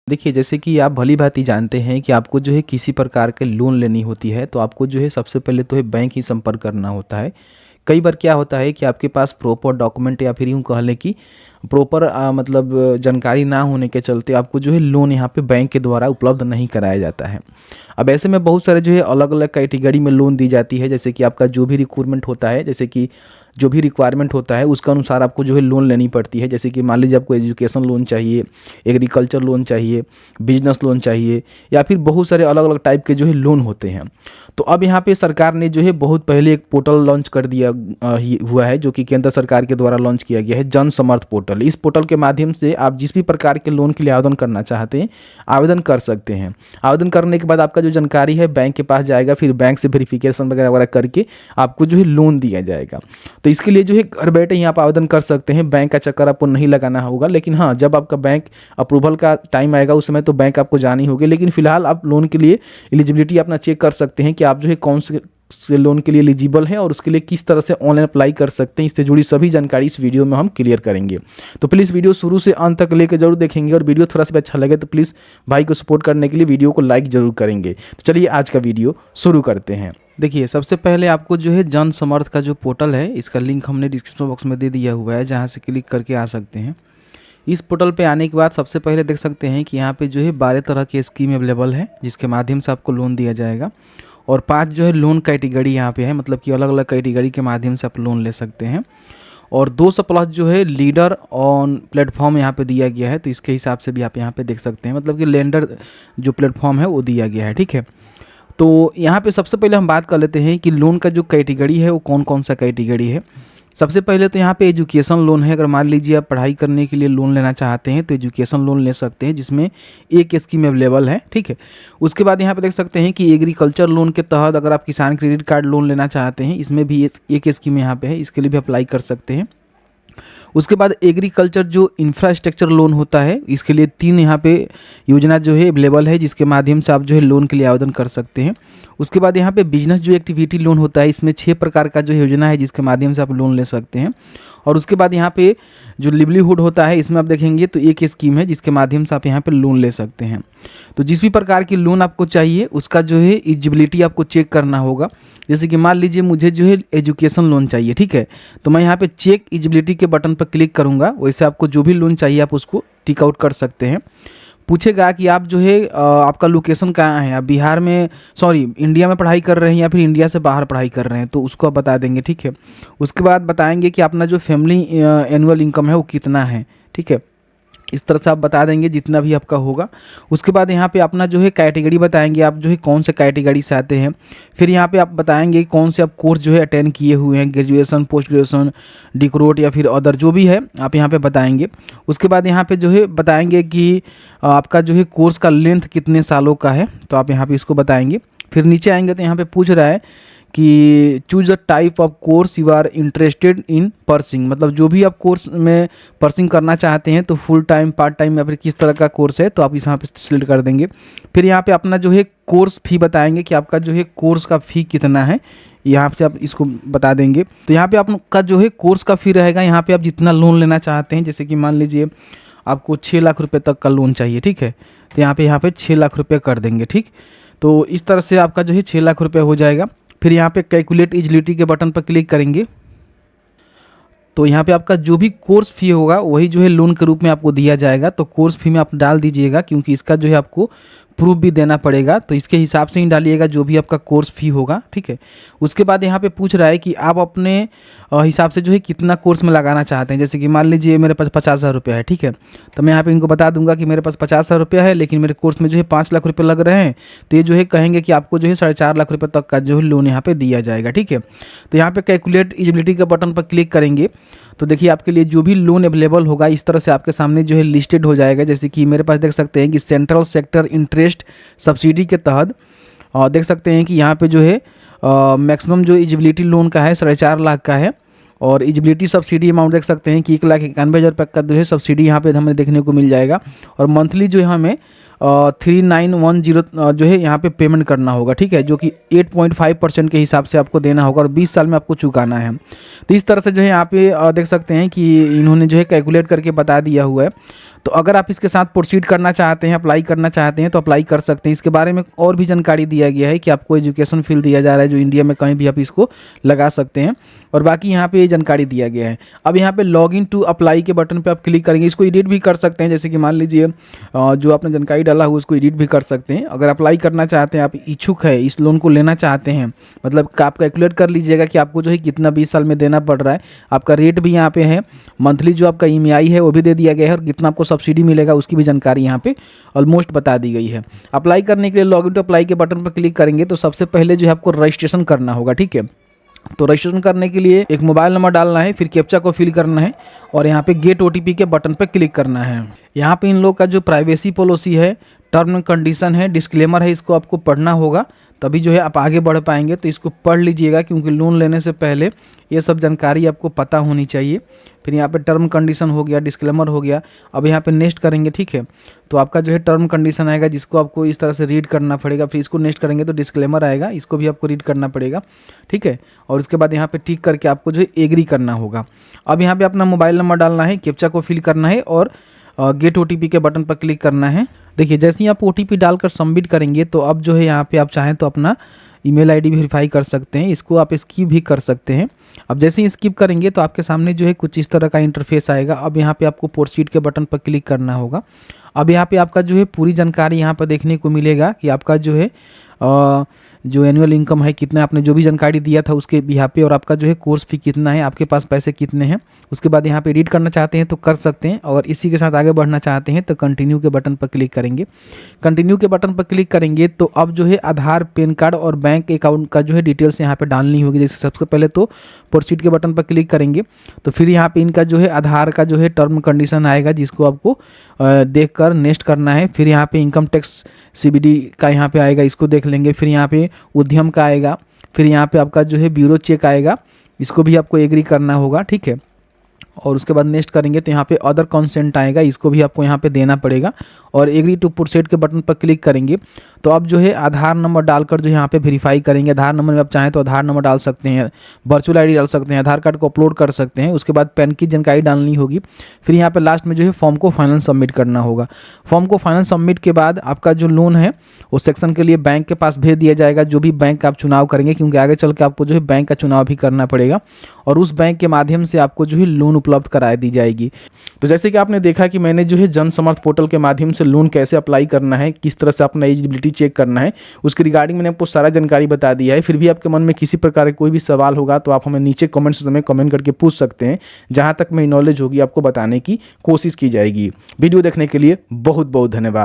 देखिए, जैसे कि आप भली-भाँति जानते हैं कि आपको जो है किसी प्रकार के लोन लेनी होती है, तो आपको जो है सबसे पहले तो है बैंक ही संपर्क करना होता है। कई बार क्या होता है कि आपके पास प्रॉपर डॉक्यूमेंट या फिर यूँ कह लें कि प्रॉपर मतलब जानकारी ना होने के चलते आपको जो है लोन यहाँ पे बैंक के द्वारा उपलब्ध नहीं कराया जाता है। अब ऐसे में बहुत सारे जो है अलग-अलग कैटेगरी में लोन दी जाती है, जैसे कि आपका जो भी रिक्वायरमेंट होता है, जैसे कि जो भी रिक्वायरमेंट होता है उसके अनुसार आपको जो है लोन लेनी पड़ती है। जैसे कि मान लीजिए आपको एजुकेशन लोन चाहिए, एग्रीकल्चर लोन चाहिए, बिजनेस लोन चाहिए या फिर बहुत सारे अलग-अलग टाइप के जो है लोन होते हैं। तो अब यहाँ पे सरकार ने जो है बहुत पहले एक पोर्टल लॉन्च कर दिया हुआ है, जो कि केंद्र सरकार के द्वारा लॉन्च किया गया है, जन समर्थ पोर्टल। इस पोर्टल के माध्यम से आप जिस भी प्रकार के लोन के लिए आवेदन करना चाहते हैं, आवेदन कर सकते हैं। आवेदन करने के बाद आपका जो जानकारी है बैंक के पास जाएगा, फिर बैंक से वेरिफिकेशन वगैरह वगैरह करके आपको जो है लोन दिया जाएगा। तो इसके लिए जो है घर बैठे ही आप आवेदन कर सकते हैं, बैंक का चक्कर आपको नहीं लगाना होगा। लेकिन हाँ, जब आपका बैंक अप्रूवल का टाइम आएगा उस समय तो बैंक आपको जानी होगी। लेकिन फिलहाल आप लोन के लिए एलिजिबिलिटी अपना चेक कर सकते हैं कि आप जो है कौन से लोन के लिए एलिजिबल हैं और उसके लिए किस तरह से ऑनलाइन अप्लाई कर सकते हैं। इससे जुड़ी सभी जानकारी इस वीडियो में हम क्लियर करेंगे। तो प्लीज़ वीडियो शुरू से अंत तक लेकर जरूर देखेंगे, और वीडियो थोड़ा सा भी अच्छा लगे तो प्लीज़ भाई को सपोर्ट करने के लिए वीडियो को लाइक जरूर करेंगे। तो चलिए आज का वीडियो शुरू करते हैं। देखिए, सबसे पहले आपको जो है जन समर्थ का जो पोर्टल है, इसका लिंक हमने डिस्क्रिप्शन बॉक्स में दे दिया हुआ है, जहाँ से क्लिक करके आ सकते हैं। इस पोर्टल पे आने के बाद सबसे पहले देख सकते हैं कि यहाँ पे जो है 12 तरह की स्कीम अवेलेबल है, जिसके माध्यम से आपको लोन दिया जाएगा। और 5 जो है लोन कैटेगरी यहाँ पे है, मतलब कि अलग अलग कैटेगरी के माध्यम से आप लोन ले सकते हैं। और 200 प्लस जो है लीडर ऑन प्लेटफॉर्म यहाँ पे दिया गया है, तो इसके हिसाब से भी आप यहाँ पे देख सकते हैं, मतलब कि लेंडर जो प्लेटफॉर्म है वो दिया गया है। ठीक है, तो यहाँ पे सबसे पहले हम बात कर लेते हैं कि लोन का जो कैटेगरी है वो कौन कौन सा कैटेगरी है। सबसे पहले तो यहाँ पे एजुकेशन लोन है। अगर मान लीजिए आप पढ़ाई करने के लिए लोन लेना चाहते हैं तो एजुकेशन लोन ले सकते हैं, जिसमें एक स्कीम अवेलेबल है। ठीक है, उसके बाद यहाँ पे देख सकते हैं कि एग्रीकल्चर लोन के तहत अगर आप किसान क्रेडिट कार्ड लोन लेना चाहते हैं, इसमें भी एक स्कीम यहाँ पे है, इसके लिए भी अप्लाई कर सकते हैं। उसके बाद एग्रीकल्चर जो इंफ्रास्ट्रक्चर लोन होता है, इसके लिए 3 यहाँ पे योजना जो है अवेलेबल है, जिसके माध्यम से आप जो है लोन के लिए आवेदन कर सकते हैं। उसके बाद यहाँ पे बिजनेस जो एक्टिविटी लोन होता है, इसमें 6 प्रकार का जो योजना है जिसके माध्यम से आप लोन ले सकते हैं। और उसके बाद यहाँ पे जो लिवलीहुड होता है, इसमें आप देखेंगे तो एक स्कीम है जिसके माध्यम से आप यहाँ पे लोन ले सकते हैं। तो जिस भी प्रकार की लोन आपको चाहिए उसका जो है एलिजिबिलिटी आपको चेक करना होगा। जैसे कि मान लीजिए मुझे जो है एजुकेशन लोन चाहिए, ठीक है, तो मैं यहाँ पे चेक एलिजिबिलिटी के बटन पर क्लिक करूँगा। वैसे आपको जो भी लोन चाहिए आप उसको टिक आउट कर सकते हैं। पूछेगा कि आप जो है आपका लोकेशन कहाँ है, आप बिहार में इंडिया में पढ़ाई कर रहे हैं या फिर इंडिया से बाहर पढ़ाई कर रहे हैं, तो उसको आप बता देंगे। ठीक है, उसके बाद बताएंगे कि अपना जो फैमिली एनुअल इनकम है वो कितना है। ठीक है, इस तरह से आप बता देंगे जितना भी आपका होगा। उसके बाद यहाँ पे अपना जो है कैटेगरी बताएंगे, आप जो है कौन से कैटेगरी से आते हैं। फिर यहाँ पे आप बताएंगे कौन से आप कोर्स जो है अटेंड किए हुए हैं, ग्रेजुएशन, पोस्ट ग्रेजुएशन, डिक्रोट या फिर अदर जो भी है आप यहाँ पे बताएंगे। उसके बाद यहाँ पे जो है बताएंगे कि आपका जो है कोर्स का लेंथ कितने सालों का है, तो आप यहाँ पर इसको बताएंगे। फिर नीचे आएंगे तो यहाँ पर पूछ रहा है कि choose the type of course you are interested in pursuing, मतलब जो भी आप कोर्स में पर्सिंग करना चाहते हैं, तो फुल टाइम, पार्ट टाइम या फिर किस तरह का कोर्स है, तो आप यहाँ पे सिलेक्ट कर देंगे। फिर यहाँ पे अपना जो है कोर्स फी बताएंगे कि आपका जो है कोर्स का फ़ी कितना है, यहाँ से आप इसको बता देंगे। तो यहाँ पे आपका जो है कोर्स का फ़ी रहेगा, यहाँ पे आप जितना लोन लेना चाहते हैं, जैसे कि मान लीजिए आपको 6 लाख रुपये तक का लोन चाहिए। ठीक है, तो यहाँ पे 6 लाख रुपये कर देंगे। ठीक, तो इस तरह से आपका जो है 6 लाख रुपये हो जाएगा। फिर यहाँ पे कैलकुलेट एलिजिबिलिटी के बटन पर क्लिक करेंगे तो यहाँ पे आपका जो भी कोर्स फी होगा वही जो है लोन के रूप में आपको दिया जाएगा। तो कोर्स फी में आप डाल दीजिएगा, क्योंकि इसका जो है आपको प्रूफ भी देना पड़ेगा, तो इसके हिसाब से ही डालिएगा जो भी आपका कोर्स फी होगा। ठीक है, उसके बाद यहाँ पे पूछ रहा है कि आप अपने हिसाब से जो है कितना कोर्स में लगाना चाहते हैं। जैसे कि मान लीजिए मेरे पास 50,000 रुपया है। ठीक है, तो मैं यहाँ पे इनको बता दूंगा कि मेरे पास 50,000 रुपया है, लेकिन मेरे कोर्स में जो है 5 लाख रुपये लग रहे हैं, तो ये जो है कहेंगे कि आपको जो है 4.5 लाख रुपये तक का जो है लोन यहाँ पे दिया जाएगा। ठीक है, तो यहाँ पे कैलकुलेट एलिजिबिलिटी के बटन पर क्लिक करेंगे तो देखिए आपके लिए जो भी लोन अवेलेबल होगा इस तरह से आपके सामने जो है लिस्टेड हो जाएगा। जैसे कि मेरे पास देख सकते हैं कि सेंट्रल सेक्टर इंटरेस्ट सब्सिडी के तहत देख सकते हैं कि यहाँ पे जो है मैक्सिमम जो एलिजिबिलिटी लोन का है 4.5 लाख का है, और एलिजिबिलिटी सब्सिडी अमाउंट देख सकते हैं कि 1,91,000 रुपये का जो है सब्सिडी यहाँ पे हमें देखने को मिल जाएगा। और मंथली जो है हमें 3910 जो है यहाँ पे पेमेंट करना होगा। ठीक है, जो कि 8.5% के हिसाब से आपको देना होगा और 20 साल में आपको चुकाना है। तो इस तरह से जो है यहाँ पे देख सकते हैं कि इन्होंने जो है कैलकुलेट करके बता दिया हुआ है। तो अगर आप इसके साथ प्रोसीड करना चाहते हैं, अप्लाई करना चाहते हैं तो अप्लाई कर सकते हैं। इसके बारे में और भी जानकारी दिया गया है कि आपको एजुकेशन फील्ड दिया जा रहा है जो इंडिया में कहीं भी आप इसको लगा सकते हैं, और बाकी यहाँ पे ये जानकारी दिया गया है। अब यहाँ पे लॉग इन टू अप्लाई के बटन पे आप क्लिक करेंगे। इसको एडिट भी कर सकते हैं, जैसे कि मान लीजिए जो आपने जानकारी डाला हो उसको एडिट भी कर सकते हैं। अगर अप्लाई करना चाहते हैं, आप इच्छुक है इस लोन को लेना चाहते हैं, मतलब आप कैलकुलेट कर लीजिएगा कि आपको जो है कितना 20 साल में देना पड़ रहा है। आपका रेट भी यहाँ पे है, मंथली जो आपका EMI है वो भी दे दिया गया है, और कितना आपको सब्सिडी मिलेगा उसकी भी जानकारी यहाँ पे ऑलमोस्ट बता दी गई है। अप्लाई करने के लिए लॉग इन टू अप्लाई के बटन पर क्लिक करेंगे तो सबसे पहले जो है आपको रजिस्ट्रेशन करना होगा, ठीक है। तो रजिस्ट्रेशन करने के लिए एक मोबाइल नंबर डालना है, फिर कैप्चा को फिल करना है और यहाँ पे गेट OTP के बटन पर क्लिक करना है। यहाँ पे इन लोग का जो प्राइवेसी पॉलिसी है, टर्म एंड कंडीशन है, डिस्क्लेमर है, इसको आपको पढ़ना होगा, तभी जो है आप आगे बढ़ पाएंगे। तो इसको पढ़ लीजिएगा क्योंकि लोन लेने से पहले ये सब जानकारी आपको पता होनी चाहिए। फिर यहाँ पे टर्म कंडीशन हो गया, डिस्क्लेमर हो गया। अब यहाँ पे नेक्स्ट करेंगे, ठीक है। तो आपका जो है टर्म कंडीशन आएगा जिसको आपको इस तरह से रीड करना पड़ेगा। फिर इसको नेक्स्ट करेंगे तो डिस्क्लेमर आएगा, इसको भी आपको रीड करना पड़ेगा, ठीक है। और उसके बाद यहाँ पे टिक करके आपको जो है एग्री करना होगा। अब यहाँ पे अपना मोबाइल नंबर डालना है, कैप्चा को फिल करना है और गेट OTP के बटन पर क्लिक करना है। देखिए जैसे ही आप OTP डालकर सबमिट करेंगे तो अब जो है यहाँ पे आप चाहें तो अपना ईमेल ID वेरीफाई कर सकते हैं। इसको आप स्किप भी कर सकते हैं। अब जैसे ही स्किप करेंगे तो आपके सामने जो है कुछ इस तरह का इंटरफेस आएगा। अब यहाँ पे आपको प्रोसीड के बटन पर क्लिक करना होगा। अब यहाँ पे आपका जो है पूरी जानकारी यहाँ पर देखने को मिलेगा कि आपका जो है जो एनुअल इनकम है कितना, आपने जो भी जानकारी दिया था उसके यहाँ पे, और आपका जो है कोर्स फी कितना है, आपके पास पैसे कितने हैं। उसके बाद यहाँ पे एडिट करना चाहते हैं तो कर सकते हैं, और इसी के साथ आगे बढ़ना चाहते हैं तो कंटिन्यू के बटन पर क्लिक करेंगे। कंटिन्यू के बटन पर क्लिक करेंगे तो अब जो है आधार, पैन कार्ड और बैंक अकाउंट का जो है डिटेल्स यहाँ पे डालनी होगी। जैसे सबसे पहले तो प्रोसीड के बटन पर क्लिक करेंगे तो फिर यहाँ पे इनका जो है आधार का जो है टर्म कंडीशन आएगा जिसको आपको देखकर नेक्स्ट करना है। फिर यहाँ पे इनकम टैक्स CBD का यहाँ पे आएगा, इसको देख लेंगे। फिर यहाँ पे उद्यम का आएगा, फिर यहाँ पे आपका जो है ब्यूरो चेक आएगा, इसको भी आपको एग्री करना होगा, ठीक है। और उसके बाद नेक्स्ट करेंगे तो यहाँ पे अदर कंसेंट आएगा, इसको भी आपको यहाँ पे देना पड़ेगा। और एग्री टू प्रोसीड के बटन पर क्लिक करेंगे तो अब जो है आधार नंबर डालकर जो यहाँ पे वेरीफाई करेंगे। आधार नंबर में आप चाहें तो आधार नंबर डाल सकते हैं, वर्चुअल ID डाल सकते हैं, आधार कार्ड को अपलोड कर सकते हैं। उसके बाद पैन की जानकारी डालनी होगी। फिर यहाँ पे लास्ट में जो है फॉर्म को फाइनल सबमिट करना होगा। फॉर्म को फाइनल सबमिट के बाद आपका जो लोन है उस सेक्शन के लिए बैंक के पास भेज दिया जाएगा, जो भी बैंक आप चुनाव करेंगे, क्योंकि आगे चल के आपको जो है बैंक का चुनाव भी करना पड़ेगा, और उस बैंक के माध्यम से आपको जो है लोन उपलब्ध करा दी जाएगी। तो जैसे कि आपने देखा कि मैंने जो है जन समर्थ पोर्टल के माध्यम से लोन कैसे अप्लाई करना है, किस तरह से अपना एलिजिबिलिटी चेक करना है, उसके रिगार्डिंग मैंने आपको सारा जानकारी बता दिया है। फिर भी आपके मन में किसी प्रकार का कोई भी सवाल होगा तो आप हमें नीचे कमेंट्स में कमेंट करके पूछ सकते हैं। जहां तक मेरी नॉलेज होगी आपको बताने की कोशिश की जाएगी। वीडियो देखने के लिए बहुत बहुत धन्यवाद।